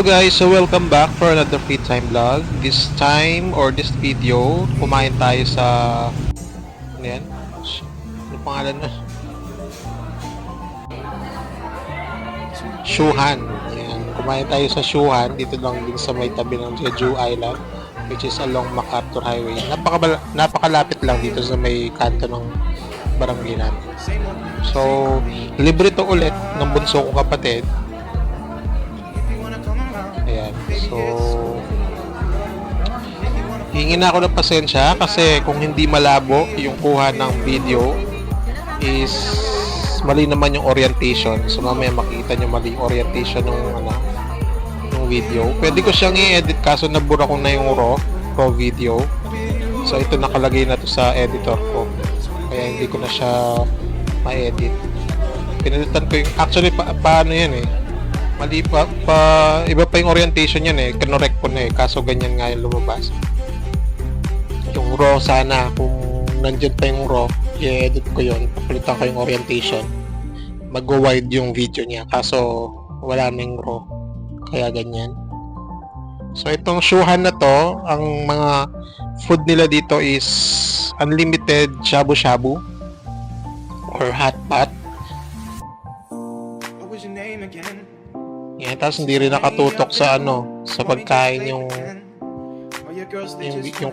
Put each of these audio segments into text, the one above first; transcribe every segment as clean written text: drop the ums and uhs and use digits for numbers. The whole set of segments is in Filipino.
Hello guys, so welcome back for another free time vlog. This time or this video, kumain tayo sa ano yan? Ano pangalan na? Shuhan. Yan. Kumain tayo sa Shuhan dito lang din sa may tabi ng Jeju Island, which is along MacArthur Highway. Napakalapit lang dito sa may kanto ng barangay natin. So, libre to ulit ng bunso ko kapatid. Ayan. So, hingin na ako ng pasensya kasi kung hindi malabo yung kuha ng video is mali naman yung orientation. So, mamaya makikita nyo mali yung orientation ng video. Pwede ko siyang i-edit kaso nabura ko na yung raw video. So, ito nakalagay na to sa editor ko. Kaya hindi ko na siya ma-edit. Pinalitan ko yung, actually, paano yan eh. Mali iba pa yung orientation yan eh. Kinorek ko na eh. Kaso ganyan nga yung lumabas. Yung raw sana, kung nandyan pa yung raw, i-edit ko yun. Papalitan ko yung orientation. Mag-wide yung video niya. Kaso wala na yung raw. Kaya ganyan. So itong Shuhan na to, ang mga food nila dito is unlimited shabu-shabu or hot pot. Yan, tapos hindi rin nakatutok sa sa pagkain yung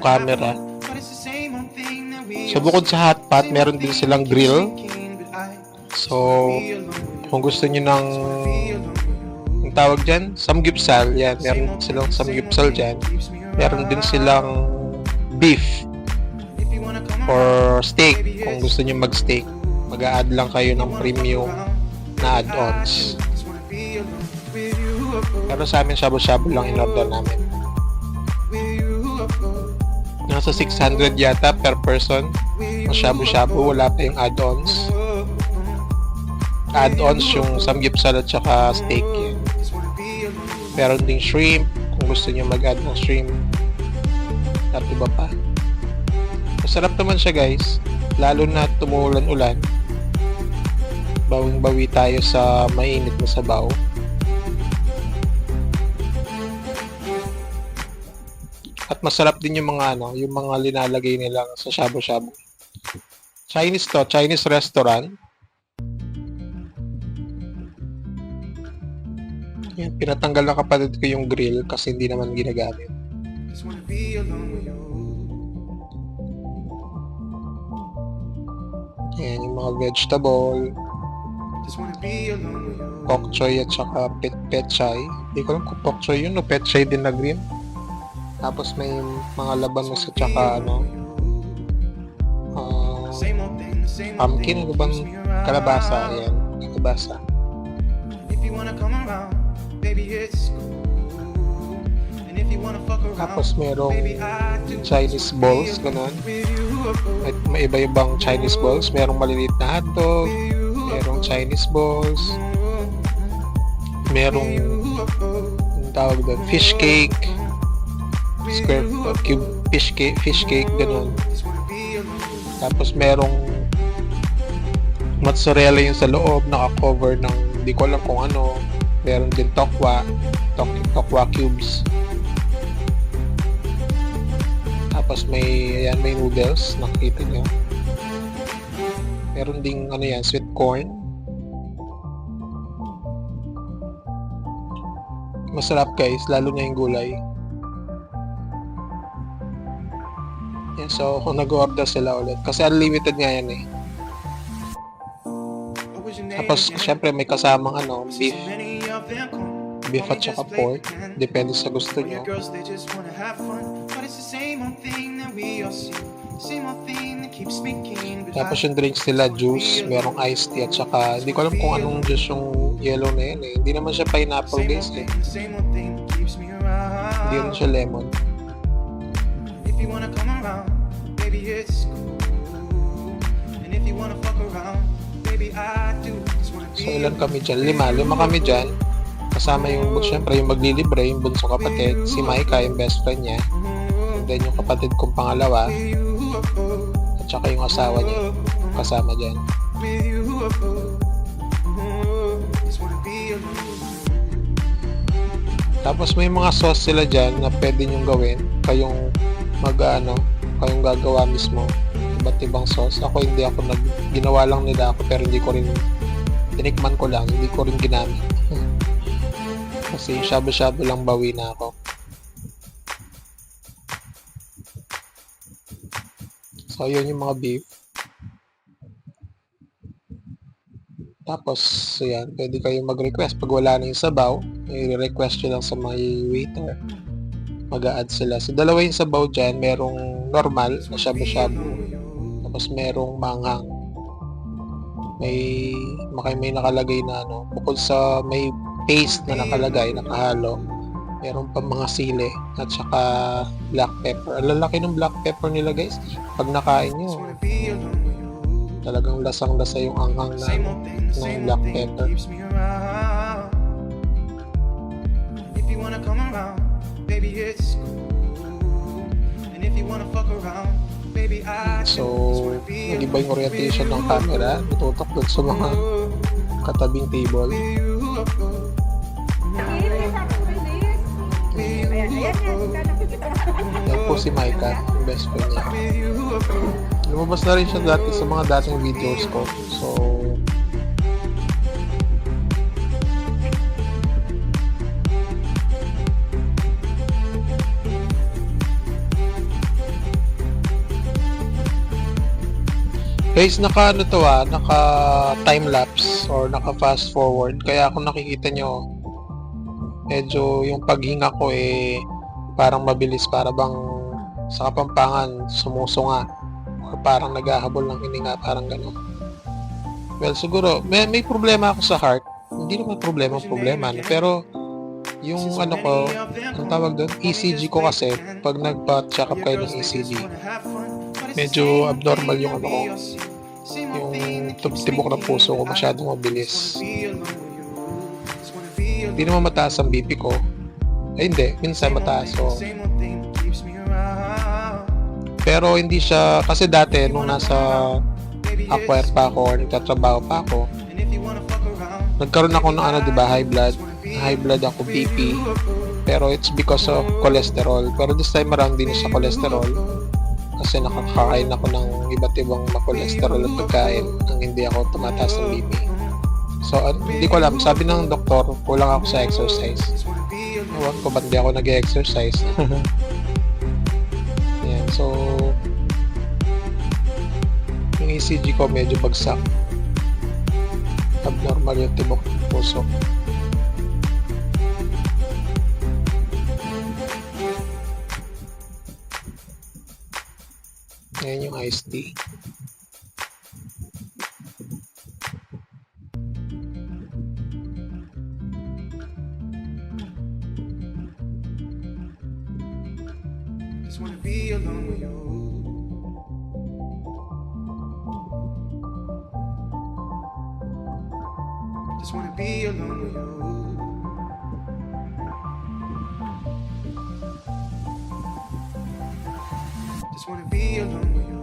camera. So bukod sa hot pot, meron din silang grill. So kung gusto niyo ng ang tawag dyan, samgyeopsal, yan, meron silang samgyeopsal dyan. Meron din silang beef or steak. Kung gusto niyo mag-steak, mag-a-add lang kayo ng premium na add-ons. Pero sa amin, shabu-shabu lang in-order namin. Nasa 600 yata per person ang shabu-shabu, wala pa yung add-ons. Add-ons yung samgyeopsal at saka steak. Yan. Meron ding shrimp, kung gusto nyo mag-add ng shrimp. At iba pa. Masarap naman siya guys, lalo na tumuulan-ulan. Bawing-bawi tayo sa mainit na sabaw. At masarap din yung mga yung mga linalagay nila sa shabu-shabu. Chinese to, Chinese restaurant. Yan, pinatanggal na kapatid ko yung grill kasi hindi naman ginagamit. Yan, yung mga vegetable. Pok choy at saka pechay. Hindi ko alam kung pok choy yun o pechay din na green. Tapos may mga labanos at saka pumpkin, ano bang kalabasa, ayan, kalabasa. Tapos merong Chinese balls, ganun. May iba-ibang Chinese balls, merong maliliit na hotdog, merong Chinese balls, merong tawag doon, fish cake, square cube fish cake ganun. Tapos merong mozzarella yung sa loob, naka-cover ng hindi ko alam kung ano. Meron din tokwa cubes. Tapos may noodles, nakikita nyo. Meron ding sweet corn. Masarap guys, lalo na yung gulay. Yeah, so kung nag-order sila ulit kasi unlimited nga yan eh. Tapos syempre may kasamang beef at saka pork, depende sa gusto nyo. Tapos yung drinks nila, juice, merong iced tea at saka hindi ko alam kung anong juice yung yellow na yan eh. Hindi naman siya pineapple guys eh. Hindi rin siya lemon. So ilan kami dyan? Lima kami dyan. Kasama yung syempre yung maglilibre, yung bunso kapatid, si Maika, yung best friend niya, and then yung kapatid kong pangalawa at saka yung asawa niya kasama dyan. Tapos may mga sauce sila dyan na pwede nyong gawin. Kayong kayong gagawa mismo. Iba't ibang sauce. Ako hindi ako ginawa lang nila ako pero hindi ko rin tinikman ko lang, hindi ko rin ginamit. Kasi shabu-shabu lang bawi na ako. So, yun yung mga beef. Tapos, yan, pwede kayong mag-request. Pag wala na yung sabaw, i-request nyo lang sa mga waiter. Mag-a-add sila. So, dalawa yung sabaw dyan. Merong normal na shabu-shabu. Tapos, merong manghang. May nakalagay na bukod sa may paste na nakalagay, nakahalo. Meron pa mga sili at saka black pepper. Ang lalaki ng black pepper nila guys. Pag nakain nyo, talagang lasang-lasa yung anghang ng black pepper. So, nag-iba yung orientation ng camera. Tutok doon sa mga katabing table. Yan po si Micah, yung best friend niya. Lumabas na rin siya dati sa mga dating videos ko. So, guys, naka time lapse or naka fast forward. Kaya kung nakikita nyo, medyo yung paghinga ko parang mabilis, para bang sa Kapampangan sumusunga or parang naghahabol ng hininga, parang gano'n. Well, siguro may problema ako sa heart. Hindi naman problema, no? Pero yung ko, ang tawag doon, ECG ko kasi, pag nagpa-check up kayo ng ECG, medyo abnormal yung ko, yung tibok ng puso ko masyadong mabilis. Hindi naman mataas ang BP ko. Hindi, minsan mataas. So, pero hindi siya, kasi dati nung nasa acquire pa ako or nagtatrabaho pa ako, nagkaroon ako ng high blood ako, BP, pero it's because of cholesterol. Pero this time around din sa cholesterol, kasi nakakain ako ng iba't ibang cholesterol at pagkain nang hindi ako tumataas ng BP. So, hindi ko alam. Sabi ng doktor, kulang ako sa exercise. Ewan ko ba't di ako nag-exercise. Yan. So, yung ECG ko medyo bagsak. Abnormal yung tibok ng puso. Ngayon yung iced tea. Just wanna be alone with you. Just wanna be alone with you. Just wanna be alone with you.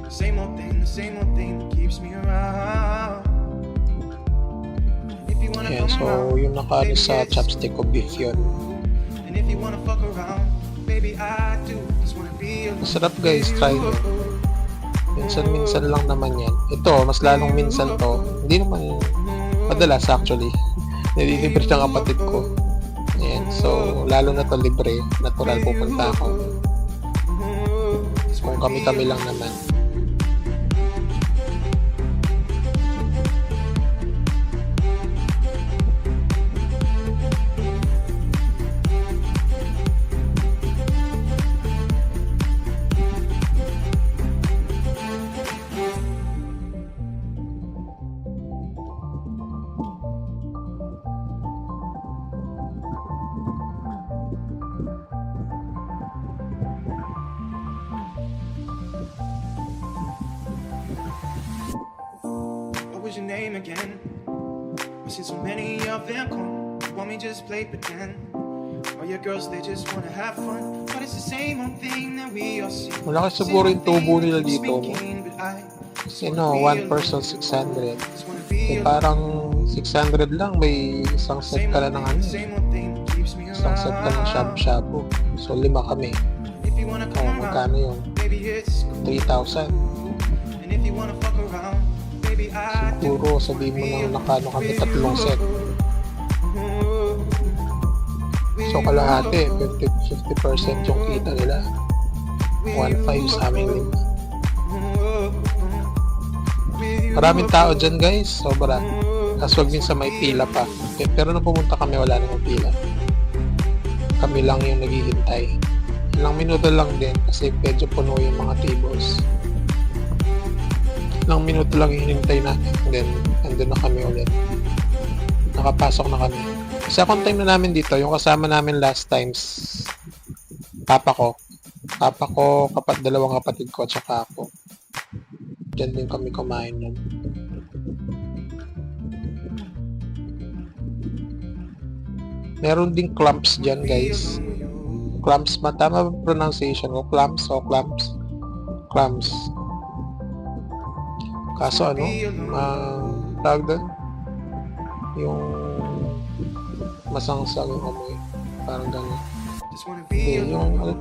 The same old thing that keeps me around. If you wanna come so yung nakaano sa chopstick ko, beef yun. And if you wanna fuck around, baby I do. Just wanna be alone. Masarap guys, try nyo. Minsan lang naman yan. Ito, mas lalong minsan to. Hindi naman madalas actually. Nililibre ng kapatid ko. Ayan. So, lalo na to libre. Natural pupunta ako. Kung kami-kami lang naman. What's your name again? I've seen so many of them come. Want me just play pretend? All your girls, they just wanna have fun. But it's the same old thing that we all see. Wala kasi siguro yung tubo nila dito. Kasi 1 person 600. Parang 600 lang, may isang set ka na ng ano. Isang set ka ng shabu-shabu. So, 5 kami. Magkano yun? 3,000. Siguro, sabihin mo na nakano kami 3 set. So, kalahati, 50% yung kita nila. 1,500 sa amin 5. Maraming tao dyan guys, sobra. Tapos wag minsan may pila pa. Pero nung pumunta kami, wala namang pila. Kami lang yung naghihintay. Ilang minuto lang din kasi medyo puno yung mga tables. Ilang minuto lang yung hinintay natin. Then, andun na kami ulit. Nakapasok na kami. Second time na namin dito, yung kasama namin last times, papa ko, dalawang kapatid ko, tsaka ako. Diyan din kami kumain nun. Meron ding clumps dyan guys. Clumps ba? Tama ba pronunciation ko? Clumps o clumps? Clumps. Kaso ano? Tawag doon? Yung masangsang yung amoy. Parang gano'n. Hindi,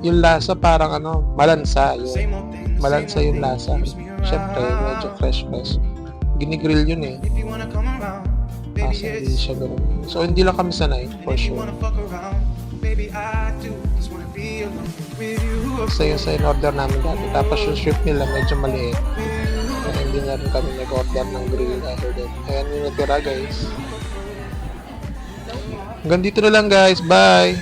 yung lasa parang ano, malansa. Malansa yung lasa. Siyempre, medyo fresh. Ginigrill yun eh. Kasi hindi siya gano'n. So, hindi lang kami sanay, for sure. Kasi yung sa in-order namin dati. Tapos yung shrimp nila medyo maliit. Kaya hindi na rin kami nag-order ng grill dahil din. Ayan yung natira guys. Hanggang dito na lang guys. Bye!